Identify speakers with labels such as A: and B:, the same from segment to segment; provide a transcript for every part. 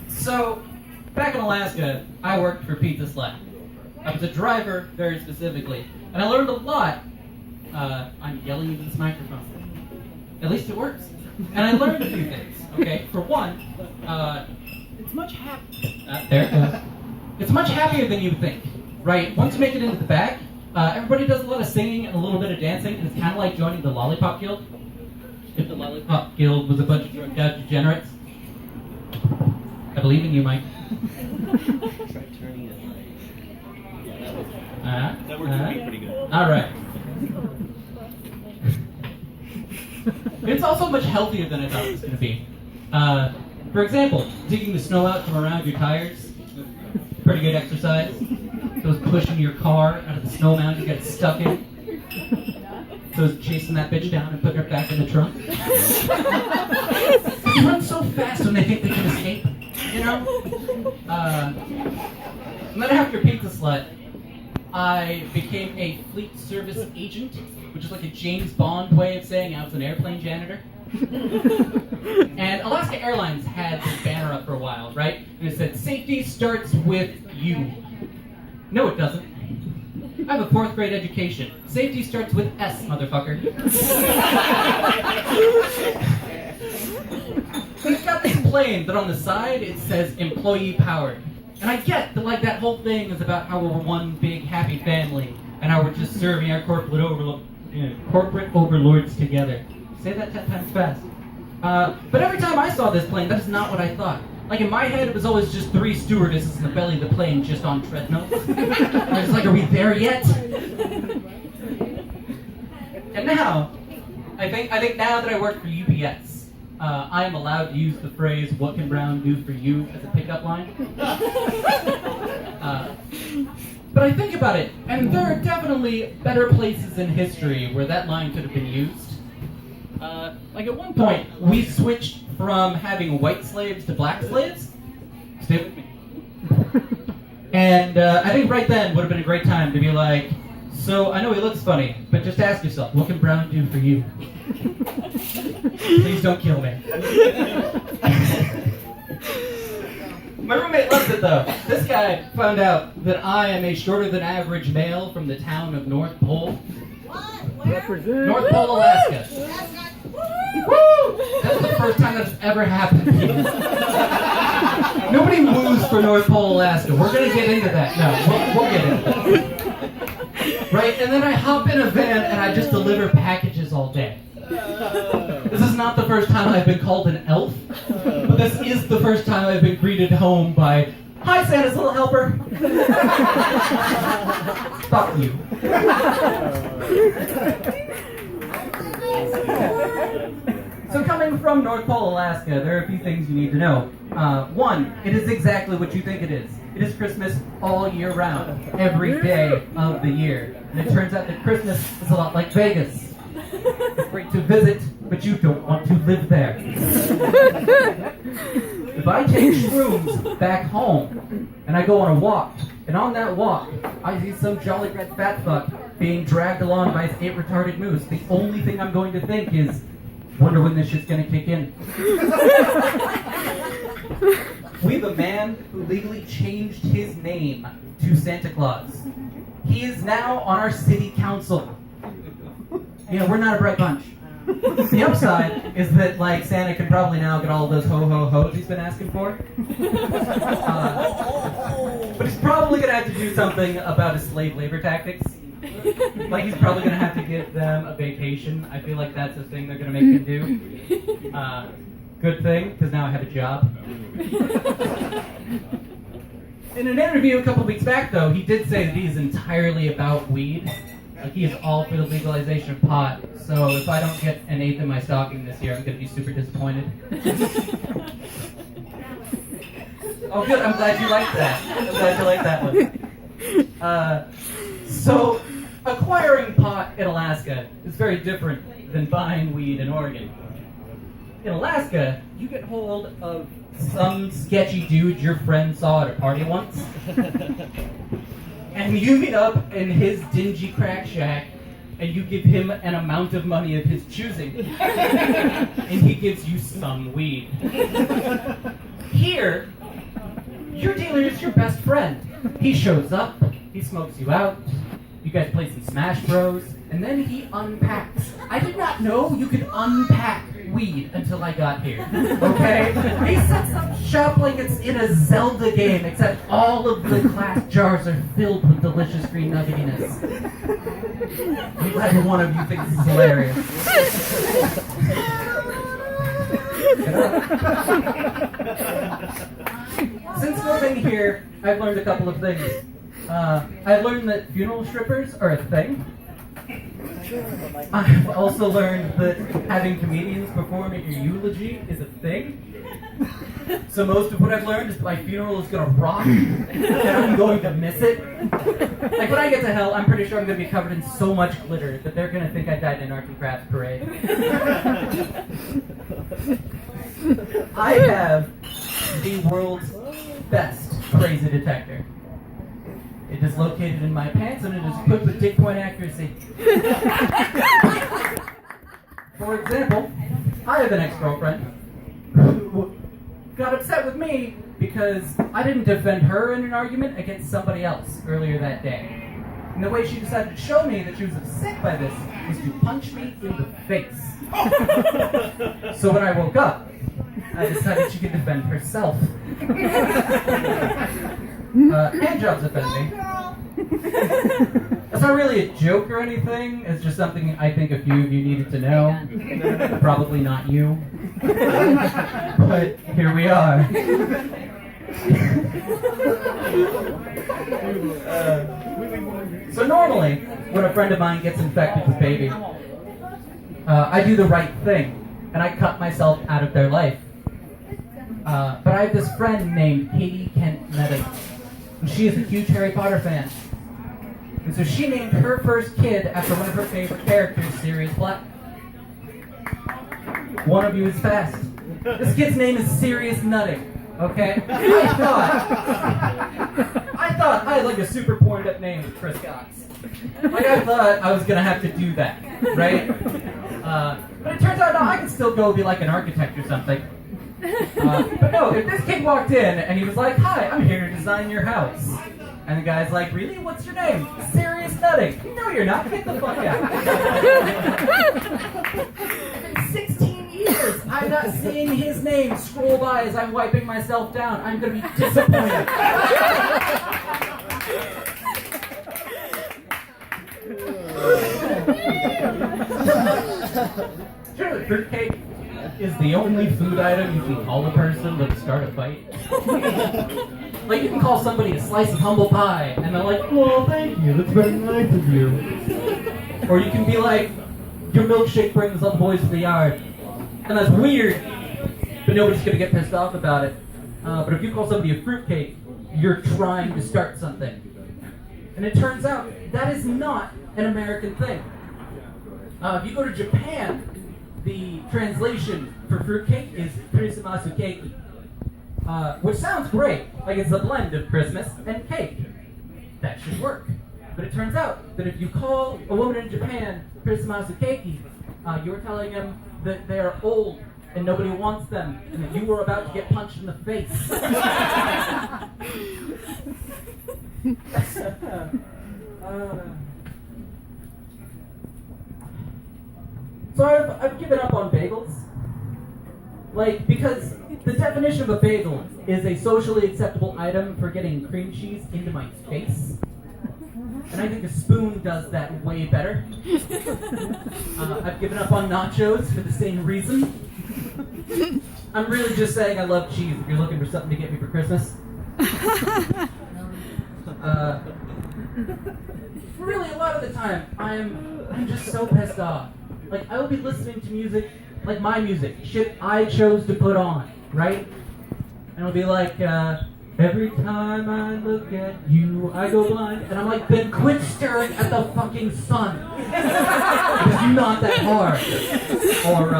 A: So, back in Alaska, I worked for Pizza Slut. I was a driver, very specifically, and I learned a lot. I'm yelling into this microphone. At least it works. And I learned a few things. Okay, for one, it's much happier. There it goes. It's much happier than you think, right? Once you make it into the back, everybody does a lot of singing and a little bit of dancing, and it's kind of like joining the Lollipop Guild. If the Lollipop Guild was a bunch of drug degenerates. I believe in you, Mike.
B: Try turning it. That worked pretty good.
A: All right. It's also much healthier than I thought it was going to be. For example, digging the snow out from around your tires. Pretty good exercise. So it's pushing your car out of the snow mound you get stuck in. So it's chasing that bitch down and putting her back in the trunk. They run so fast when they think they can escape. You know? And then after Pizza Slut, I became a fleet service agent, which is like a James Bond way of saying I was an airplane janitor. And Alaska Airlines had this banner up for a while, right? And it said, "Safety starts with you." No, it doesn't. I have a 4th grade education. Safety starts with S, motherfucker. We've got this plane that on the side it says employee powered. And I get that that whole thing is about how we're one big happy family and how we're just serving our corporate overlords together. Say that 10 times fast. But every time I saw this plane, that is not what I thought. Like in my head, it was always just 3 stewardesses in the belly of the plane just on treadmills. I was like, are we there yet? And now, I think now that I work for UPS, I am allowed to use the phrase, "What can Brown do for you?" as a pickup line. But I think about it, and there are definitely better places in history where that line could have been used. Like at one point, we switched from having white slaves to black slaves. Stay with me. And I think right then would have been a great time to be like, so I know he looks funny, but just ask yourself, what can Brown do for you? Please don't kill me. My roommate loves it though. This guy found out that I am a shorter than average male from the town of North Pole.
C: Represent.
A: North Pole, Alaska. Woo! That's the first time that's ever happened. Nobody moves for North Pole, Alaska. We're gonna get into that. No, we'll get into that. Right? And then I hop in a van and I just deliver packages all day. This is not the first time I've been called an elf, but this is the first time I've been greeted home by, "Hi, Santa's little helper." Fuck you. So coming from North Pole, Alaska, there are a few things you need to know. One, it is exactly what you think it is. It is Christmas all year round, every day of the year. And it turns out that Christmas is a lot like Vegas. It's great to visit, but you don't want to live there. If I take shrooms back home, and I go on a walk, and on that walk, I see some jolly red fat fuck being dragged along by his 8 retarded moose, the only thing I'm going to think is, wonder when this shit's gonna kick in. We have a man who legally changed his name to Santa Claus. He is now on our city council. You know, we're not a bright bunch. The upside is that, like, Santa can probably now get all of those ho-ho-hos he's been asking for. But he's probably gonna have to do something about his slave labor tactics. Like, he's probably gonna have to give them a vacation. I feel like that's a thing they're gonna make him do. Good thing, because now I have a job. In an interview a couple weeks back, though, he did say that he's entirely about weed. Like, he is all for the legalization of pot. So if I don't get an 8th in my stocking this year, I'm gonna be super disappointed. Oh, good. I'm glad you liked that. I'm glad you liked that one. So, acquiring pot in Alaska is very different than buying weed in Oregon. In Alaska, you get hold of some sketchy dude your friend saw at a party once, and you meet up in his dingy crack shack, and you give him an amount of money of his choosing, and he gives you some weed. Here, your dealer is your best friend. He shows up, he smokes you out, you guys play some Smash Bros, and then he unpacks. I did not know you could unpack weed until I got here, okay? He sets up shop like it's in a Zelda game, except all of the glass jars are filled with delicious green nuggetiness. I'm glad one of you thinks this is hilarious. Since moving here, I've learned a couple of things. I've learned that funeral strippers are a thing. I've also learned that having comedians perform at your eulogy is a thing. So most of what I've learned is that my funeral is going to rock, and I'm going to miss it. Like when I get to hell, I'm pretty sure I'm going to be covered in so much glitter that they're going to think I died in an arts and crafts parade. I have the world's best crazy detector. It is located in my pants and it is equipped with dig point accuracy. For example, I have an ex-girlfriend who got upset with me because I didn't defend her in an argument against somebody else earlier that day. And the way she decided to show me that she was upset by this was to punch me in the face. So when I woke up, I decided she could defend herself. Handjobs offend me. It's not really a joke or anything. It's just something I think a few of you needed to know. Probably not you. But here we are. So normally, when a friend of mine gets infected with baby, I do the right thing, and I cut myself out of their life. But I have this friend named Katie Kent Meadows, and she is a huge Harry Potter fan. And so she named her first kid after one of her favorite characters, Sirius Black. One of you is fast. This kid's name is Sirius Nutting, okay? I thought I had like a super porned up name with Kris Cox. Like I thought I was gonna have to do that, right? But it turns out no, I can still go be like an architect or something. But no, if this kid walked in and he was like, "Hi, I'm here to design your house," and the guy's like, "Really? What's your name?" "Sirius Nutting." "No, you're not. Get the fuck out." In 16 years, I'm not seeing his name scroll by as I'm wiping myself down. I'm gonna be disappointed. Sure, the fruitcake is the only food item you can call a person to start a fight. Like you can call somebody a slice of humble pie, and they're like, "Well, thank you, that's very nice of you." Or you can be like, "Your milkshake brings all the boys to the yard," and that's weird, but nobody's gonna get pissed off about it. But if you call somebody a fruitcake, you're trying to start something. And it turns out that is not an American thing. If you go to Japan, the translation for fruitcake is Christmasu keiki, which sounds great, like it's a blend of Christmas and cake. That should work. But it turns out that if you call a woman in Japan Christmasu keiki, you're telling them that they are old and nobody wants them, and that you were about to get punched in the face. So I've given up on bagels. Like, because the definition of a bagel is a socially acceptable item for getting cream cheese into my face. And I think a spoon does that way better. I've given up on nachos for the same reason. I'm really just saying I love cheese if you're looking for something to get me for Christmas. Really, a lot of the time, I'm just so pissed off. Like, I will be listening to music, like my music, shit I chose to put on, right? And it'll be like, every time I look at you, I go blind. And I'm like, then quit staring at the fucking sun. It's not that hard. Or,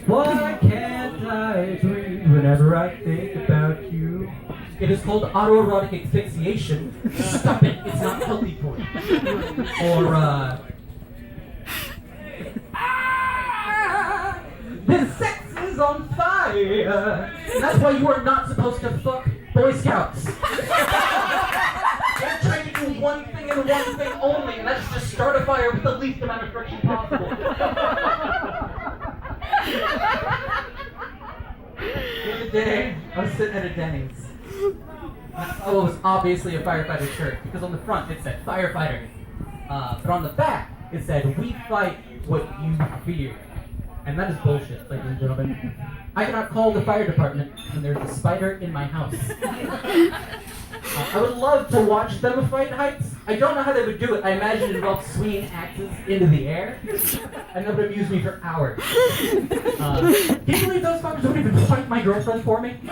A: why can't I breathe whenever I think about you? It is called autoerotic asphyxiation. Stop it, it's not healthy for you. Or, on fire. And that's why you are not supposed to fuck Boy Scouts. They're trying to do one thing and one thing only, and that's just start a fire with the least amount of friction possible. The other day, I was sitting at a Denny's. It was obviously a firefighter shirt, because on the front it said firefighter. But on the back, it said, we fight what you fear. And that is bullshit, ladies and gentlemen. I cannot call the fire department when there's a spider in my house. I would love to watch them fight heights. I don't know how they would do it. I imagine it involves swinging axes into the air. And that would amuse me for hours. Can you believe those fuckers don't even fight my girlfriend for me? And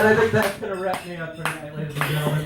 A: I think that's going to wrap me up for tonight, ladies and gentlemen.